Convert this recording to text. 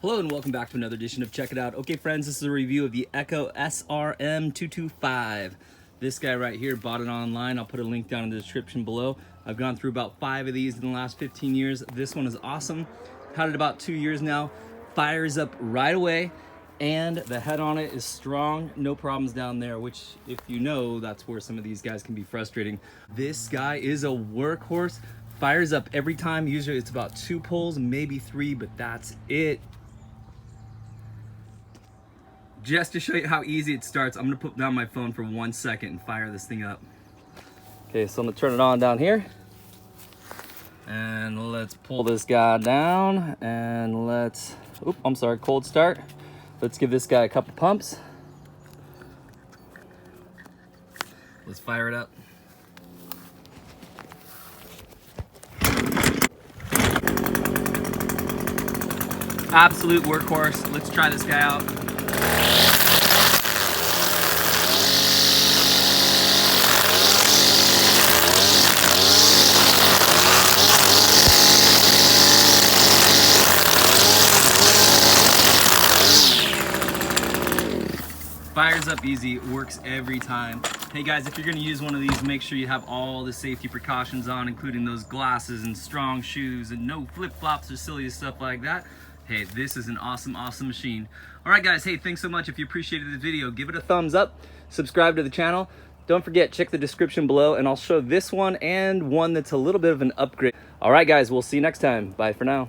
Hello and welcome back to another edition of Check It Out. Okay friends, this is a review of the Echo SRM 225. This guy right here, bought it online. I'll put a link down in the description below. I've gone through about 5 of these in the last 15 years. This one is awesome. Had it about 2 years now. Fires up right away and the head on it is strong. No problems down there, which if you know, that's where some of these guys can be frustrating. This guy is a workhorse. Fires up every time. Usually it's about 2 pulls, maybe 3, but that's it. Just to show you how easy it starts, I'm gonna put down my phone for 1 second and fire this thing up. Okay, so I'm gonna turn it on down here. And let's pull this guy down and let's, cold start. Let's give this guy a couple pumps. Let's fire it up. Absolute workhorse. Let's try this guy out. Fires up easy, works every time. Hey guys, if you're gonna use one of these, make sure you have all the safety precautions on, including those glasses and strong shoes and no flip-flops or silly stuff like that. Hey, this is an awesome, awesome machine. All right guys, hey, thanks so much. If you appreciated the video, give it a thumbs up, subscribe to the channel. Don't forget, check the description below and I'll show this one and one that's a little bit of an upgrade. All right guys, we'll see you next time. Bye for now.